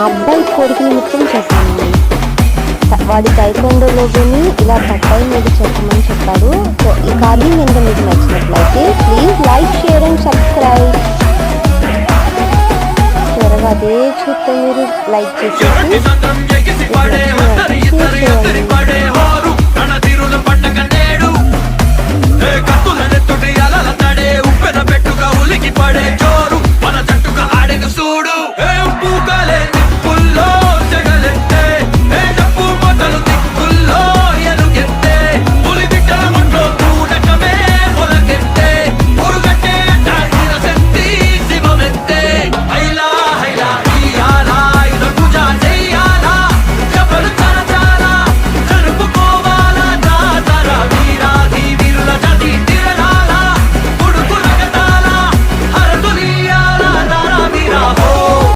అబ్బాయి కోరిక నిమిత్తం చెప్పాను. వాడి టైకొండోలోని ఇలా తప్పై మీద చెప్పమని చెప్పాడు. సో ఈ కార్వింగ్ కనుక మీకు నచ్చినట్లయితే please like, share and subscribe. త్వరగా అదే చూస్తే మీరు లైక్ చేసేసి కత్తుల నెత్తుటి అలల తడే ఉప్పెన పెట్టుగా ఉలికి పడే